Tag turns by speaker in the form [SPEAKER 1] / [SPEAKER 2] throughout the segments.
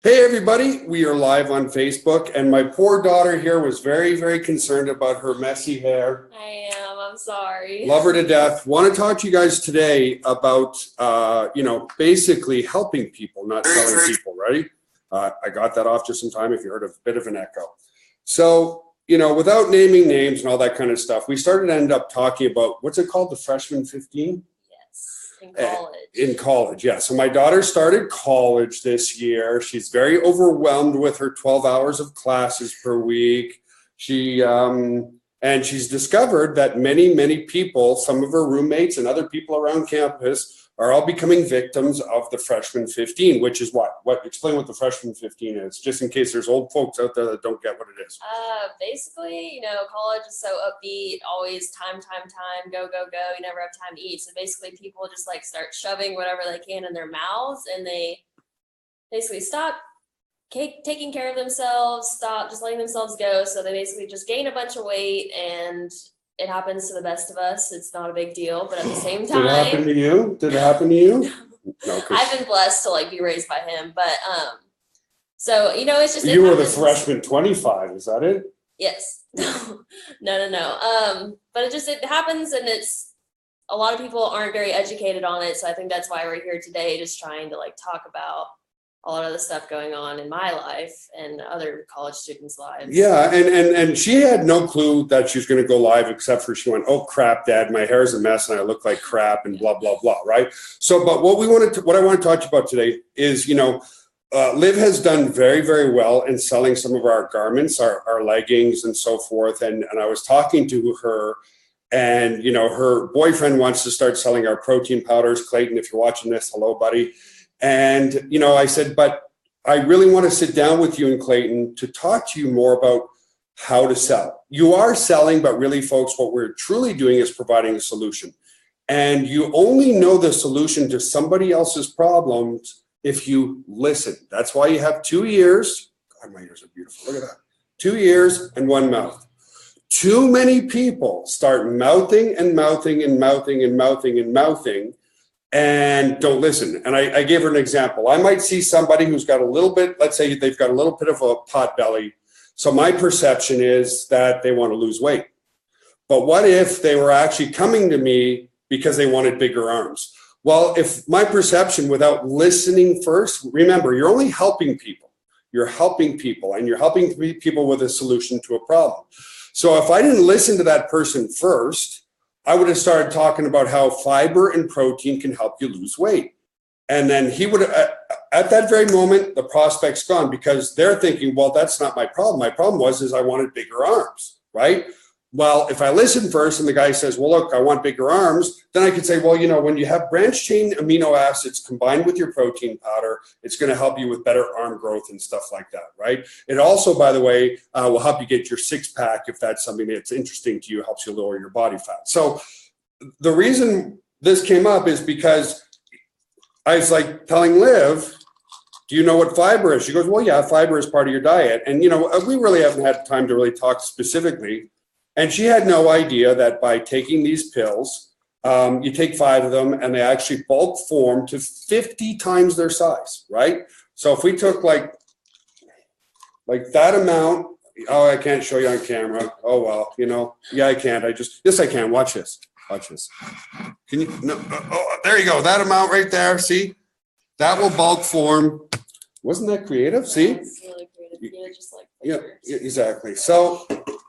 [SPEAKER 1] Hey everybody, we are live on Facebook, and my poor daughter here was very, very concerned about her messy hair.
[SPEAKER 2] I'm sorry.
[SPEAKER 1] Love her to death. Want to talk to you guys today about, basically helping people, not selling people, right? I got that off just in time if you heard a bit of an echo. So, without naming names and all that kind of stuff, we started to end up talking about, what's it called, the Freshman 15?
[SPEAKER 2] In college.
[SPEAKER 1] In college, yeah. So my daughter started college this year. She's very overwhelmed with her 12 hours of classes per week. And she's discovered that many people, some of her roommates and other people around campus, are all becoming victims of the Freshman 15, which is what? Explain what the Freshman 15 is, just in case there's old folks out there that don't get what it is.
[SPEAKER 2] Basically, college is so upbeat, always time, go, you never have time to eat. So basically people just start shoving whatever they can in their mouths, and they basically stop taking care of themselves, stop just letting themselves go. So they basically just gain a bunch of weight, and it happens to the best of us. It's not a big deal, but at the same time.
[SPEAKER 1] Did it happen to you? No,
[SPEAKER 2] I've been blessed to be raised by him, but so it's just
[SPEAKER 1] you were the freshman 25, is that it?
[SPEAKER 2] Yes. No. But it happens, and it's a lot of people aren't very educated on it. So I think that's why we're here today, just trying to talk about a lot of the stuff going on in my life and other college students' lives.
[SPEAKER 1] Yeah, and she had no clue that she was going to go live, except for she went, "Oh crap, Dad, my hair's a mess and I look like crap," and blah blah blah. Right. So, but what I want to talk to you about today is, Liv has done very, very well in selling some of our garments, our leggings and so forth. And I was talking to her, and her boyfriend wants to start selling our protein powders. Clayton, if you're watching this, hello, buddy. And, I said, but I really want to sit down with you and Clayton to talk to you more about how to sell. You are selling, but really, folks, what we're truly doing is providing a solution. And you only know the solution to somebody else's problems if you listen. That's why you have 2 ears. God, my ears are beautiful. Look at that. 2 ears and 1 mouth. Too many people start mouthing and don't listen. And I gave her an example. I might see somebody who's got a little bit, let's say they've got a little bit of a pot belly. So my perception is that they want to lose weight. But what if they were actually coming to me because they wanted bigger arms? Well, if my perception, without listening first, remember, you're only helping people. You're helping people, and you're helping people with a solution to a problem. So if I didn't listen to that person first, I would have started talking about how fiber and protein can help you lose weight. And then he would, at that very moment, the prospect's gone, because they're thinking, well, that's not my problem. My problem is I wanted bigger arms, right? Well, if I listen first and the guy says, well, look, I want bigger arms, then I could say, well, when you have branched chain amino acids combined with your protein powder, it's going to help you with better arm growth and stuff like that, right? It also, by the way, will help you get your 6-pack if that's something that's interesting to you, helps you lower your body fat. So the reason this came up is because I was telling Liv, do you know what fiber is? She goes, well, yeah, fiber is part of your diet. And, we really haven't had time to really talk specifically. And she had no idea that by taking these pills, you take 5 of them and they actually bulk form to 50 times their size, right? So if we took like that amount, oh, I can't show you on camera. Oh, well, yeah, I can't. Yes, I can. Watch this. Can you? No. Oh, there you go. That amount right there. See, that will bulk form. Wasn't that creative? See?
[SPEAKER 2] It's really creative. Just
[SPEAKER 1] yeah, exactly. So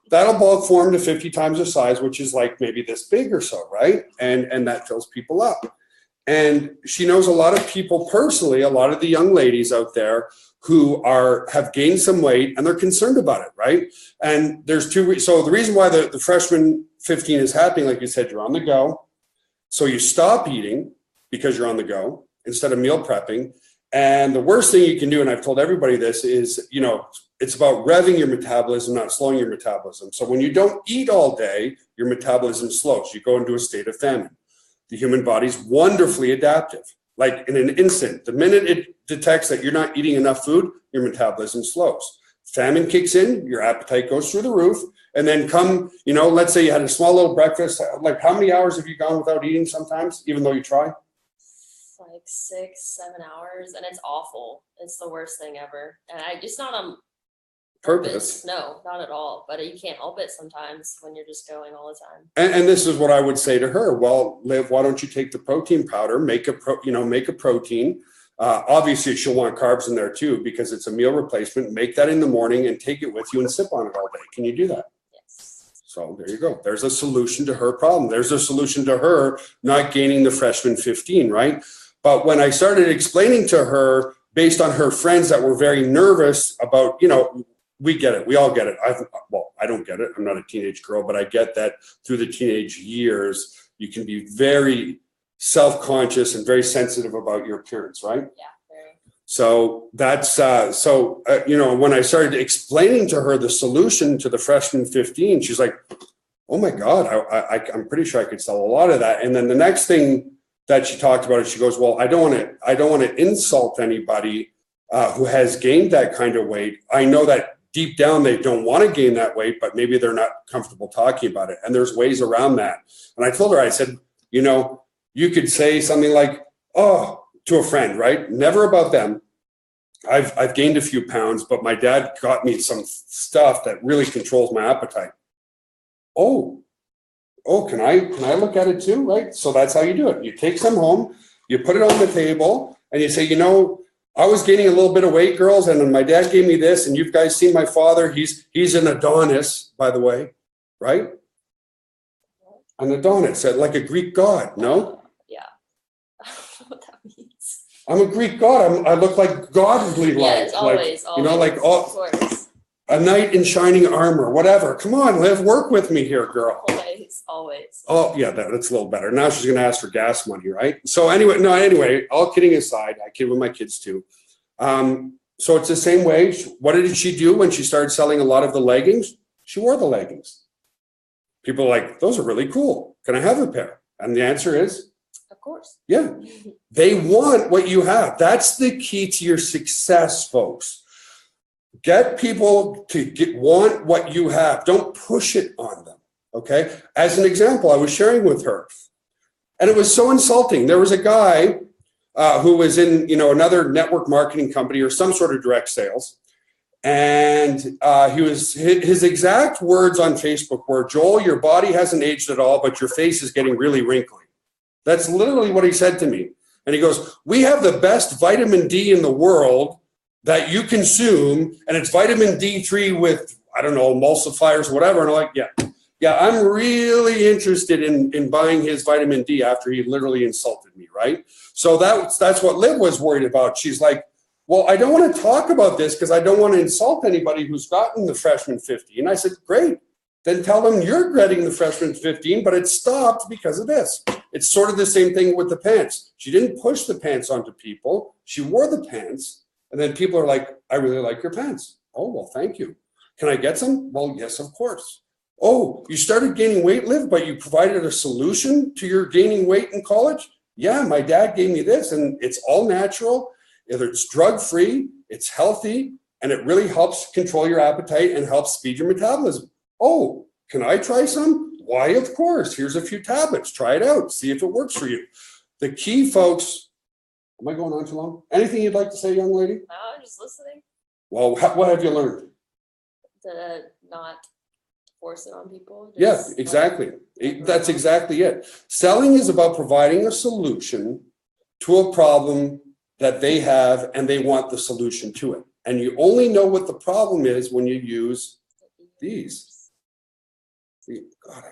[SPEAKER 1] that'll bulk form to 50 times the size, which is maybe this big or so, right? And that fills people up. And she knows a lot of people personally, a lot of the young ladies out there who have gained some weight and they're concerned about it, right? And there's 2 reasons. So the reason why the Freshman 15 is happening, like you said, you're on the go. So you stop eating because you're on the go instead of meal prepping. And the worst thing you can do, and I've told everybody this, is, it's about revving your metabolism, not slowing your metabolism. So when you don't eat all day, your metabolism slows. You go into a state of famine. The human body's wonderfully adaptive. In an instant, the minute it detects that you're not eating enough food, your metabolism slows. Famine kicks in, your appetite goes through the roof, and then let's say you had a small little breakfast. How many hours have you gone without eating sometimes, even though you try?
[SPEAKER 2] like 6-7 hours, and it's awful. It's the worst thing ever. And I just not on purpose. No, not at all. But you can't help it sometimes when you're just going all the time.
[SPEAKER 1] And this is what I would say to her. Well, Liv, why don't you take the protein powder, make a protein. Obviously, she'll want carbs in there too because it's a meal replacement. Make that in the morning and take it with you and sip on it all day. Can you do that?
[SPEAKER 2] Yes.
[SPEAKER 1] So there you go. There's a solution to her problem. There's a solution to her not gaining the freshman 15, right? But when I started explaining to her based on her friends that were very nervous about, we get it. We all get it. I don't get it. I'm not a teenage girl, but I get that through the teenage years, you can be very self-conscious and very sensitive about your appearance, right?
[SPEAKER 2] Yeah, very.
[SPEAKER 1] So that's, when I started explaining to her the solution to the freshman 15, she's like, oh my God, I'm pretty sure I could sell a lot of that. And then the next thing that she talked about it, she goes, well, I don't want to insult anybody who has gained that kind of weight. I know that deep down, they don't want to gain that weight, but maybe they're not comfortable talking about it. And there's ways around that. And I told her, I said, you could say something like, oh, to a friend, right? Never about them. I've gained a few pounds, but my dad got me some stuff that really controls my appetite. Oh, can I look at it too, right? So that's how you do it. You take some home, you put it on the table, and you say, I was gaining a little bit of weight, girls, and my dad gave me this, and you guys seen my father. He's an Adonis, by the way, right? An Adonis, like a Greek god, no?
[SPEAKER 2] Yeah. I don't know what that means.
[SPEAKER 1] I'm a Greek god. I look like godly like.
[SPEAKER 2] Yeah, it's always.
[SPEAKER 1] Of course. A knight in shining armor, whatever. Come on, Liv, work with me here, girl.
[SPEAKER 2] Always.
[SPEAKER 1] Oh, yeah, that's a little better. Now she's going to ask for gas money, right? So anyway, all kidding aside, I kid with my kids too. So it's the same way. What did she do when she started selling a lot of the leggings? She wore the leggings. People are like, those are really cool. Can I have a pair? And the answer is,
[SPEAKER 2] of course.
[SPEAKER 1] Yeah. They want what you have. That's the key to your success, folks. Get people to want what you have. Don't push it on them. Okay. As an example, I was sharing with her, and it was so insulting. There was a guy who was in, another network marketing company or some sort of direct sales. And his exact words on Facebook were, Joel, your body hasn't aged at all, but your face is getting really wrinkly. That's literally what he said to me. And he goes, we have the best vitamin D in the world that you consume. And it's vitamin D3 with, I don't know, emulsifiers, whatever. And I'm like, yeah, I'm really interested in buying his vitamin D after he literally insulted me, right? So that's what Liv was worried about. She's like, well, I don't want to talk about this because I don't want to insult anybody who's gotten the freshman 15. And I said, great. Then tell them you're getting the freshman 15, but it stopped because of this. It's sort of the same thing with the pants. She didn't push the pants onto people. She wore the pants. And then people are like, I really like your pants. Oh, well, thank you. Can I get some? Well, yes, of course. Oh, you started gaining weight, Liv, but you provided a solution to your gaining weight in college? Yeah, my dad gave me this, and it's all natural. It's drug-free, it's healthy, and it really helps control your appetite and helps speed your metabolism. Oh, can I try some? Why, of course. Here's a few tablets. Try it out. See if it works for you. The key, folks, am I going on too long? Anything you'd like to say, young lady?
[SPEAKER 2] No, I'm just listening.
[SPEAKER 1] Well, what have you learned?
[SPEAKER 2] To not force it on people.
[SPEAKER 1] Yeah, exactly. That's exactly it. Selling is about providing a solution to a problem that they have, and they want the solution to it. And you only know what the problem is when you use these. God,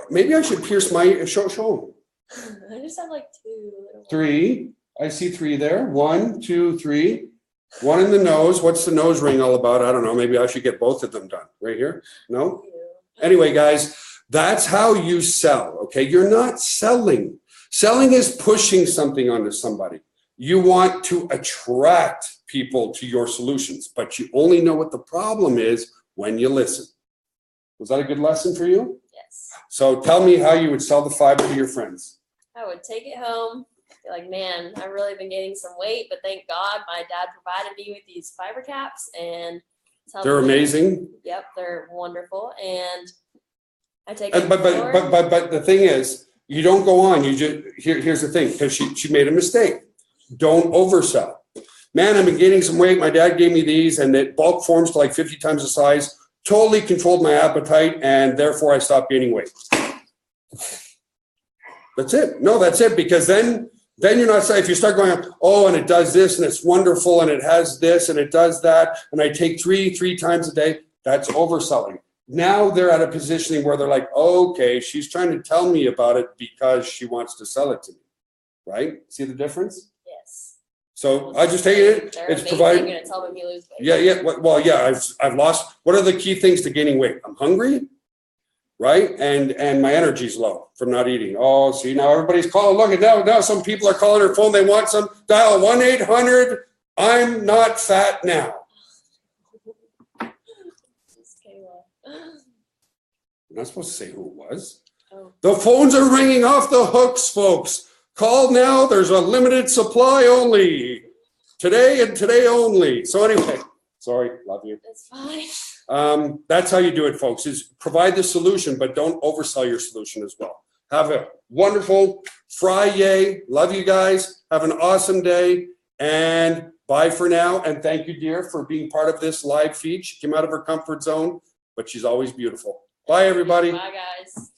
[SPEAKER 1] maybe I should pierce my, show them.
[SPEAKER 2] I just have like 2.
[SPEAKER 1] 3. I see 3 there. 1, 2, 3. 1 in the nose. What's the nose ring all about? I don't know. Maybe I should get both of them done right here. No? Anyway, guys, that's how you sell. Okay. You're not selling. Selling is pushing something onto somebody. You want to attract people to your solutions, but you only know what the problem is when you listen. Was that a good lesson for you?
[SPEAKER 2] Yes.
[SPEAKER 1] So tell me how you would sell the fiber to your friends.
[SPEAKER 2] I would take it home. Be like, man, I've really been gaining some weight, but thank God my dad provided me with these fiber caps, and
[SPEAKER 1] they're amazing.
[SPEAKER 2] Yep, they're wonderful, and I take.
[SPEAKER 1] But the thing is, You don't go on. You just, here's the thing, because she made a mistake. Don't oversell. Man, I've been gaining some weight. My dad gave me these, and it bulk forms to like 50 times the size. Totally controlled my appetite, and therefore I stopped gaining weight. That's it. No, that's it. Because then you're not saying, if you start going, oh, and it does this, and it's wonderful, and it has this, and it does that, and I take three times a day, that's overselling. Now they're at a positioning where they're like, okay, she's trying to tell me about it because she wants to sell it to me, right? See the difference?
[SPEAKER 2] Yes.
[SPEAKER 1] So I just take it.
[SPEAKER 2] They're
[SPEAKER 1] It's
[SPEAKER 2] amazing.
[SPEAKER 1] provided.
[SPEAKER 2] You're gonna tell them you lose weight.
[SPEAKER 1] Yeah. Well, yeah. I've lost. What are the key things to gaining weight? I'm hungry, right? And my energy's low from not eating. Oh, see, now everybody's calling. Look at now some people are calling their phone. They want some. Dial 1-800. I'm not fat now. I'm not supposed to say who it was.
[SPEAKER 2] Oh.
[SPEAKER 1] The phones are ringing off the hooks, folks. Call now. There's a limited supply only. Today and today only. So anyway, sorry, love you.
[SPEAKER 2] That's fine.
[SPEAKER 1] That's how you do it, folks, is provide the solution, but don't oversell your solution as well. Have a wonderful Friday. Love you guys. Have an awesome day. And bye for now. And thank you, dear, for being part of this live feed. She came out of her comfort zone, but she's always beautiful. Bye, everybody.
[SPEAKER 2] Bye, guys.